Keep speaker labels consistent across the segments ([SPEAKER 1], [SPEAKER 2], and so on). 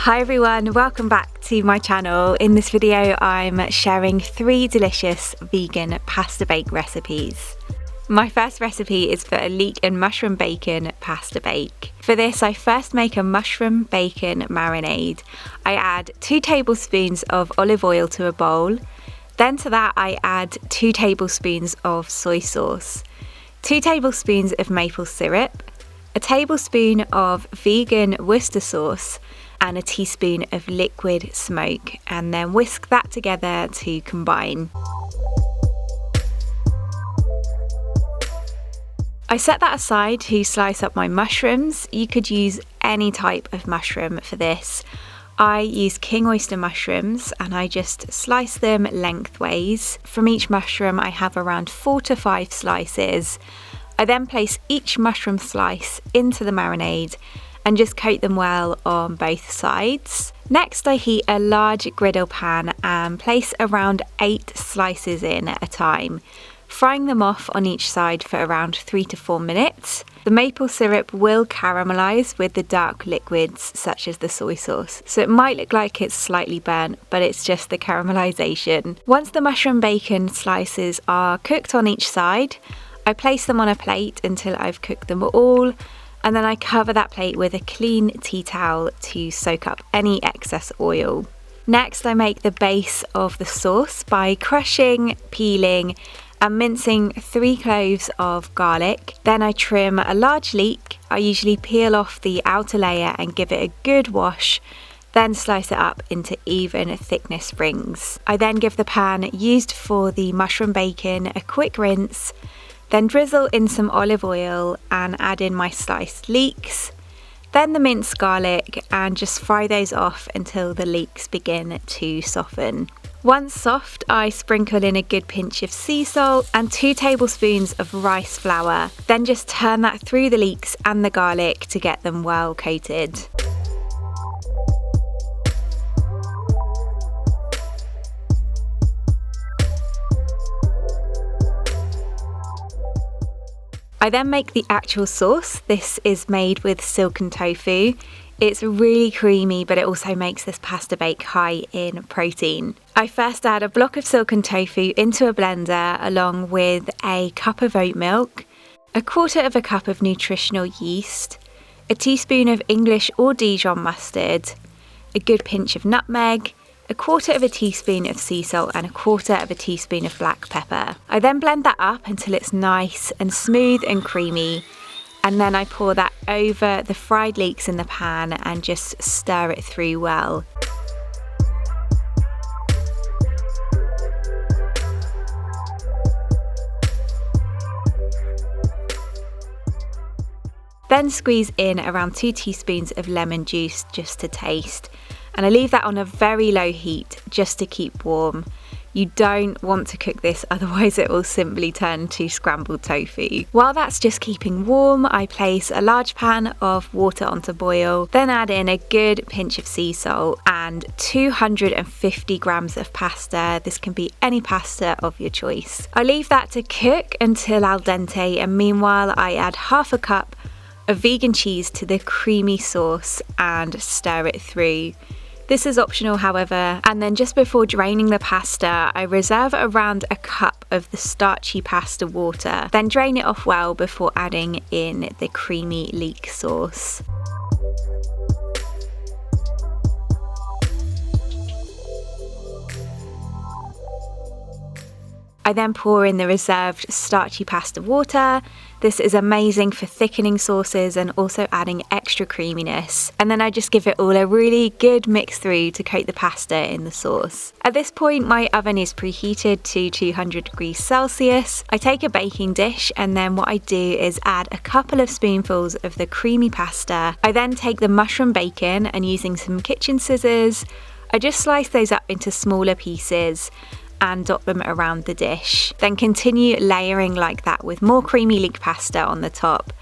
[SPEAKER 1] Hi everyone, welcome back to my channel. In this video I'm sharing 3 delicious vegan pasta bake recipes. My first recipe is for a leek and mushroom bacon pasta bake. For this I first make a mushroom bacon marinade. I add 2 tablespoons of olive oil to a bowl. Then to that I add 2 tablespoons of soy sauce, 2 tablespoons of maple syrup, a tablespoon of vegan Worcester sauce, and a teaspoon of liquid smoke, and then whisk that together to combine. I set that aside to slice up my mushrooms. You could use any type of mushroom for this. I use king oyster mushrooms and I just slice them lengthways. From each mushroom I have around 4 to 5 slices. I then place each mushroom slice into the marinade and just coat them well on both sides. Next I heat a large griddle pan and place around 8 slices in at a time, frying them off on each side for around 3 to 4 minutes. The maple syrup will caramelise with the dark liquids such as the soy sauce, so it might look like it's slightly burnt, but it's just the caramelisation. Once the mushroom bacon slices are cooked on each side, I place them on a plate until I've cooked them all, and then I cover that plate with a clean tea towel to soak up any excess oil. Next I make the base of the sauce by crushing, peeling and mincing 3 cloves of garlic. Then I trim a large leek. I usually peel off the outer layer and give it a good wash, then slice it up into even thickness rings. I then give the pan used for the mushroom bacon a quick rinse, then drizzle in some olive oil and add in my sliced leeks, then the minced garlic, and just fry those off until the leeks begin to soften. Once soft, I sprinkle in a good pinch of sea salt and 2 tablespoons of rice flour, then just turn that through the leeks and the garlic to get them well coated. I then make the actual sauce. This is made with silken tofu. It's really creamy, but it also makes this pasta bake high in protein. I first add a block of silken tofu into a blender along with a cup of oat milk, a quarter of a cup of nutritional yeast, a teaspoon of English or Dijon mustard, a good pinch of nutmeg, a quarter of a teaspoon of sea salt and a quarter of a teaspoon of black pepper. I then blend that up until it's nice and smooth and creamy, and then I pour that over the fried leeks in the pan and just stir it through well. Then squeeze in around 2 teaspoons of lemon juice just to taste. And I leave that on a very low heat just to keep warm. You don't want to cook this, otherwise it will simply turn to scrambled tofu. While that's just keeping warm, I place a large pan of water onto boil, then add in a good pinch of sea salt and 250 grams of pasta. This can be any pasta of your choice. I leave that to cook until al dente, and meanwhile I add half a cup of vegan cheese to the creamy sauce and stir it through. This is optional, however, and then just before draining the pasta, I reserve around a cup of the starchy pasta water, then drain it off well before adding in the creamy leek sauce. I then pour in the reserved starchy pasta water. This is amazing for thickening sauces and also adding extra creaminess. And then I just give it all a really good mix through to coat the pasta in the sauce. At this point, my oven is preheated to 200 degrees Celsius. I take a baking dish, and then what I do is add a couple of spoonfuls of the creamy pasta. I then take the mushroom bacon, and using some kitchen scissors, I just slice those up into smaller pieces and dot them around the dish. Then continue layering like that with more creamy leek pasta on the top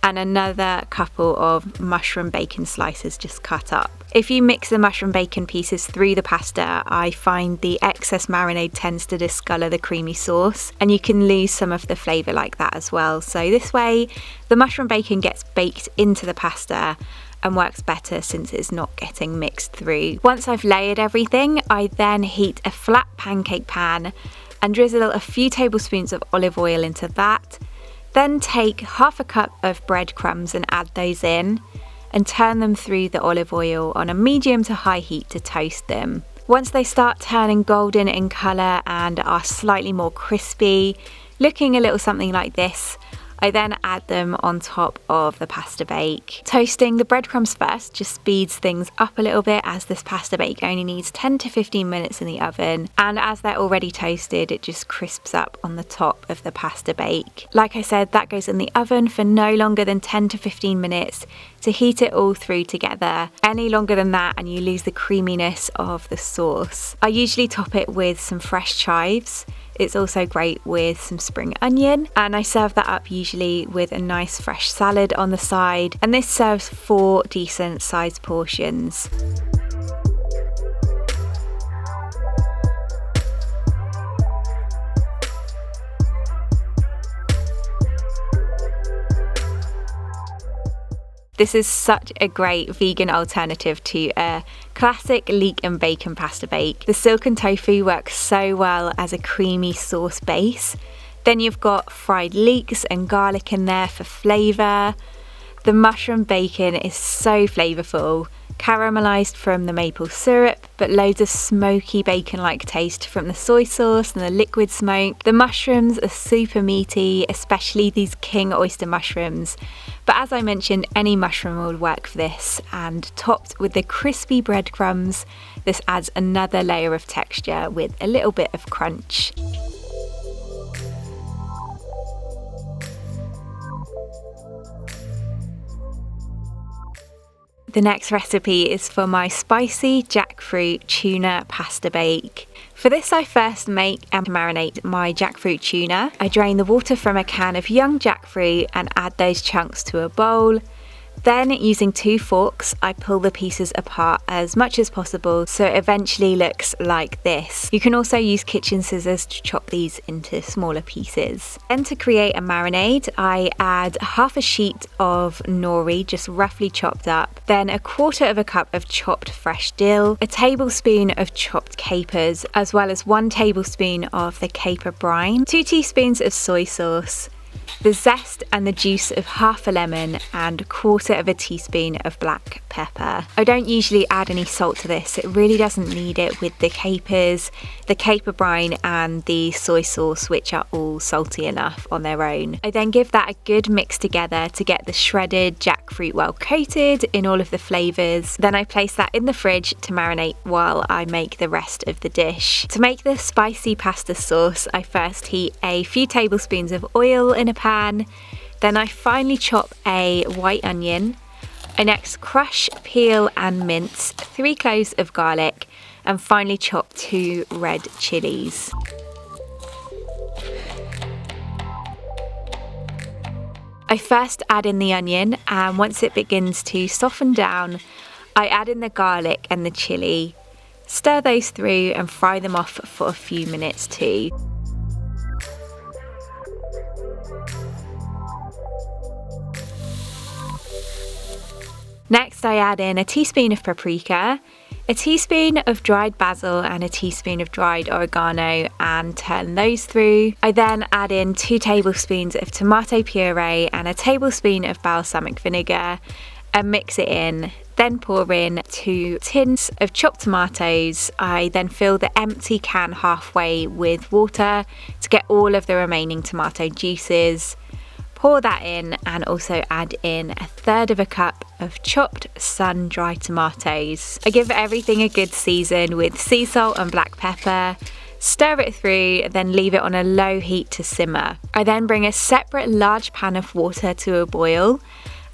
[SPEAKER 1] and another couple of mushroom bacon slices just cut up. If you mix the mushroom bacon pieces through the pasta, I find the excess marinade tends to discolour the creamy sauce, and you can lose some of the flavour like that as well. So this way the mushroom bacon gets baked into the pasta and works better since it's not getting mixed through. Once I've layered everything, I then heat a flat pancake pan and drizzle a few tablespoons of olive oil into that. Then take half a cup of breadcrumbs and add those in and turn them through the olive oil on a medium to high heat to toast them. Once they start turning golden in colour and are slightly more crispy, looking a little something like this, I then add them on top of the pasta bake. Toasting the breadcrumbs first just speeds things up a little bit, as this pasta bake only needs 10 to 15 minutes in the oven, and as they're already toasted it just crisps up on the top of the pasta bake. Like I said, that goes in the oven for no longer than 10 to 15 minutes to heat it all through together. Any longer than that and you lose the creaminess of the sauce. I usually top it with some fresh chives. It's also great with some spring onion, and I serve that up usually with a nice fresh salad on the side, and this serves 4 decent sized portions. This is such a great vegan alternative to a classic leek and bacon pasta bake. The silken tofu works so well as a creamy sauce base. Then you've got fried leeks and garlic in there for flavour. The mushroom bacon is so flavourful, caramelised from the maple syrup, but loads of smoky bacon-like taste from the soy sauce and the liquid smoke. The mushrooms are super meaty, especially these king oyster mushrooms. But as I mentioned, any mushroom will work for this, and topped with the crispy breadcrumbs, this adds another layer of texture with a little bit of crunch. The next recipe is for my spicy jackfruit tuna pasta bake. For this I first make and marinate my jackfruit tuna. I drain the water from a can of young jackfruit and add those chunks to a bowl. Then, using 2 forks, I pull the pieces apart as much as possible so it eventually looks like this. You can also use kitchen scissors to chop these into smaller pieces. Then, to create a marinade, I add half a sheet of nori, just roughly chopped up, then 1/4 cup of chopped fresh dill, a tablespoon of chopped capers, as well as 1 tablespoon of the caper brine, 2 teaspoons of soy sauce, the zest and the juice of half a lemon, and 1/4 teaspoon of black pepper. I don't usually add any salt to this, it really doesn't need it with the capers, the caper brine and the soy sauce, which are all salty enough on their own. I then give that a good mix together to get the shredded jackfruit well coated in all of the flavours. Then I place that in the fridge to marinate while I make the rest of the dish. To make the spicy pasta sauce, I first heat a few tablespoons of oil in a pan. Then I finely chop a white onion. I next crush, peel and mince 3 cloves of garlic, and finely chop 2 red chillies. I first add in the onion, and once it begins to soften down, I add in the garlic and the chilli. Stir those through and fry them off for a few minutes too. Next, I add in a teaspoon of paprika, a teaspoon of dried basil and a teaspoon of dried oregano, and turn those through. I then add in 2 tablespoons of tomato puree and a tablespoon of balsamic vinegar and mix it in. Then pour in 2 tins of chopped tomatoes. I then fill the empty can halfway with water to get all of the remaining tomato juices. Pour that in and also add in 1/3 cup of chopped sun-dried tomatoes. I give everything a good season with sea salt and black pepper. Stir it through, then leave it on a low heat to simmer. I then bring a separate large pan of water to a boil,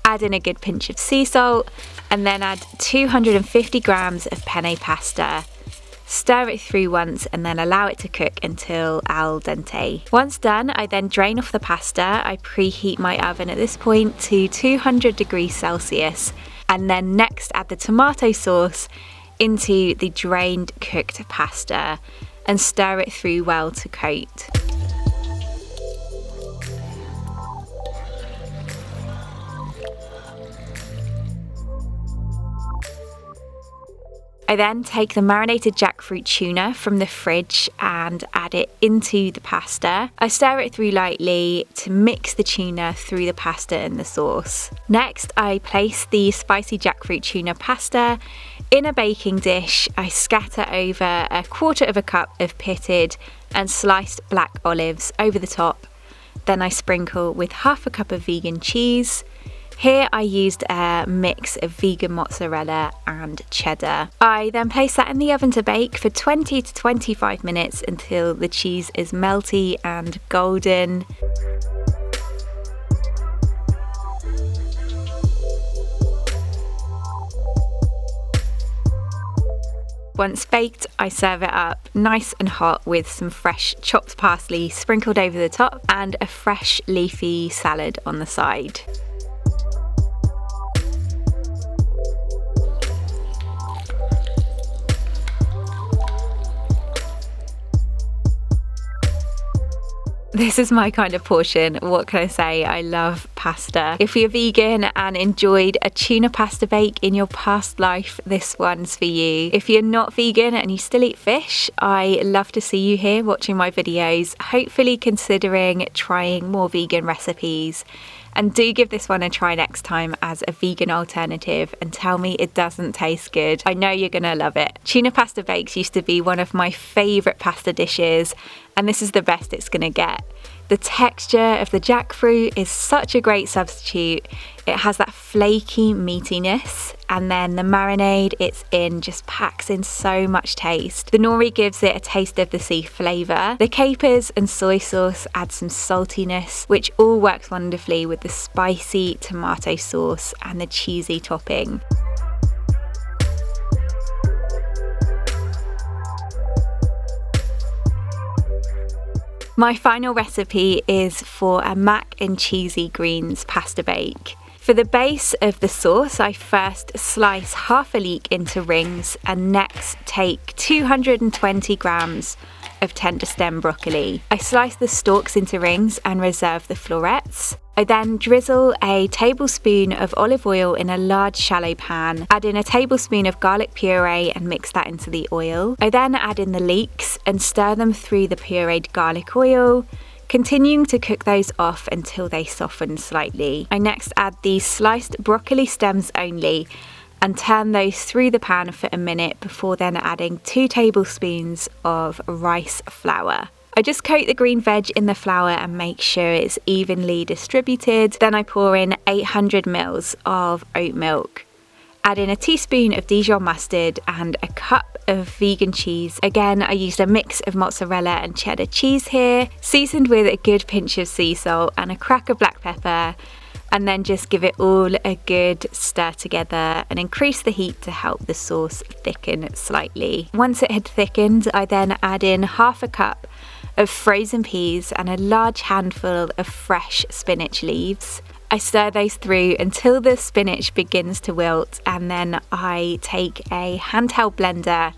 [SPEAKER 1] add in a good pinch of sea salt, and then add 250 grams of penne pasta. Stir it through once and then allow it to cook until al dente. Once done, I then drain off the pasta. I preheat my oven at this point to 200 degrees Celsius, and then next add the tomato sauce into the drained cooked pasta and stir it through well to coat. I then take the marinated jackfruit tuna from the fridge and add it into the pasta. I stir it through lightly to mix the tuna through the pasta and the sauce. Next, I place the spicy jackfruit tuna pasta in a baking dish. I scatter over 1/4 cup of pitted and sliced black olives over the top. Then I sprinkle with 1/2 cup of vegan cheese. Here I used a mix of vegan mozzarella and cheddar. I then place that in the oven to bake for 20 to 25 minutes until the cheese is melty and golden. Once baked, I serve it up nice and hot with some fresh chopped parsley sprinkled over the top and a fresh leafy salad on the side. This is my kind of portion. What can I say? I love pasta. If you're vegan and enjoyed a tuna pasta bake in your past life, this one's for you. If you're not vegan and you still eat fish, I love to see you here watching my videos, hopefully considering trying more vegan recipes. And do give this one a try next time as a vegan alternative and tell me it doesn't taste good. I know you're gonna love it. Tuna pasta bakes used to be one of my favourite pasta dishes, and this is the best it's gonna get. The texture of the jackfruit is such a great substitute. It has that flaky meatiness, and then the marinade it's in just packs in so much taste. The nori gives it a taste of the sea flavour. The capers and soy sauce add some saltiness, which all works wonderfully with the spicy tomato sauce and the cheesy topping. My final recipe is for a mac and cheesy greens pasta bake. For the base of the sauce, I first slice 1/2 leek into rings and next take 220 grams of tender stem broccoli. I slice the stalks into rings and reserve the florets. I then drizzle a tablespoon of olive oil in a large shallow pan, add in a tablespoon of garlic puree and mix that into the oil. I then add in the leeks and stir them through the pureed garlic oil, continuing to cook those off until they soften slightly. I next add the sliced broccoli stems only and turn those through the pan for a minute before then adding 2 tablespoons of rice flour. I just coat the green veg in the flour and make sure it's evenly distributed. Then I pour in 800 ml of oat milk. Add in a teaspoon of Dijon mustard and a cup of vegan cheese. Again, I used a mix of mozzarella and cheddar cheese here, seasoned with a good pinch of sea salt and a crack of black pepper, and then just give it all a good stir together and increase the heat to help the sauce thicken slightly. Once it had thickened, I then add in 1/2 cup of frozen peas and a large handful of fresh spinach leaves. I stir those through until the spinach begins to wilt, and then I take a handheld blender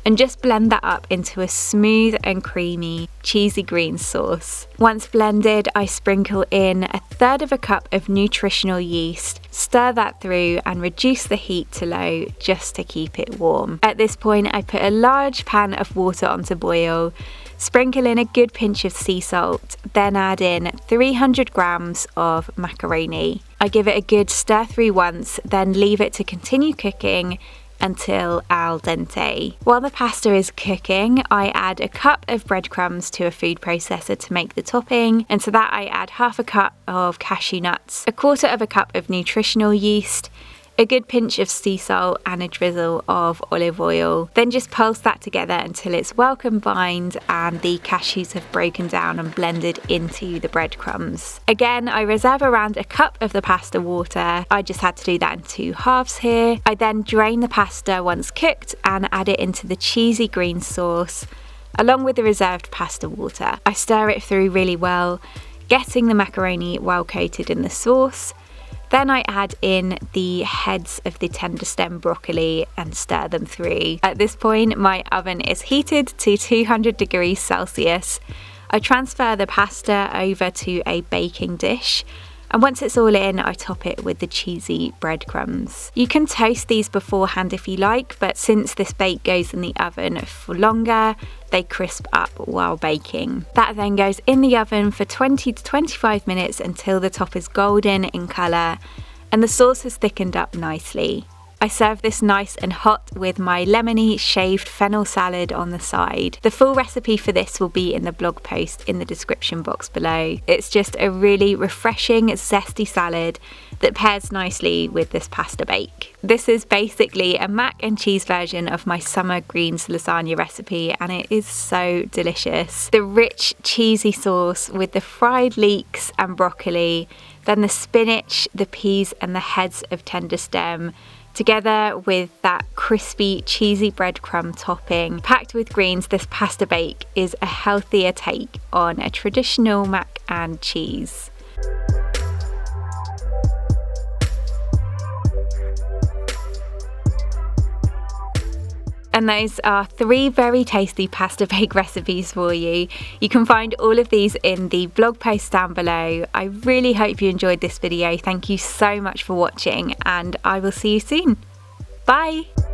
[SPEAKER 1] and just blend that up into a smooth and creamy cheesy green sauce. Once blended, I sprinkle in 1/3 cup of nutritional yeast, stir that through and reduce the heat to low just to keep it warm. At this point, I put a large pan of water on to boil, sprinkle in a good pinch of sea salt, then add in 300 grams of macaroni. I give it a good stir through once, then leave it to continue cooking until al dente. While the pasta is cooking, I add a cup of breadcrumbs to a food processor to make the topping, and to that I add 1/2 cup of cashew nuts, 1/4 cup of nutritional yeast, a good pinch of sea salt and a drizzle of olive oil. Then just pulse that together until it's well combined and the cashews have broken down and blended into the breadcrumbs. Again, I reserve around a cup of the pasta water. I just had to do that in 2 halves here. I then drain the pasta once cooked and add it into the cheesy green sauce along with the reserved pasta water. I stir it through really well, getting the macaroni well coated in the sauce. Then I add in the heads of the tender stem broccoli and stir them through. At this point, my oven is heated to 200 degrees Celsius. I transfer the pasta over to a baking dish. And once it's all in, I top it with the cheesy breadcrumbs. You can toast these beforehand if you like, but since this bake goes in the oven for longer, they crisp up while baking. That then goes in the oven for 20 to 25 minutes until the top is golden in colour and the sauce has thickened up nicely. I serve this nice and hot with my lemony shaved fennel salad on the side. The full recipe for this will be in the blog post in the description box below. It's just a really refreshing, zesty salad that pairs nicely with this pasta bake. This is basically a mac and cheese version of my summer greens lasagna recipe, and it is so delicious. The rich cheesy sauce with the fried leeks and broccoli, then the spinach, the peas and the heads of tender stem, together with that crispy cheesy breadcrumb topping. Packed with greens, this pasta bake is a healthier take on a traditional mac and cheese. And those are 3 very tasty pasta bake recipes for you. You can find all of these in the blog post down below. I really hope you enjoyed this video. Thank you so much for watching, and I will see you soon. Bye!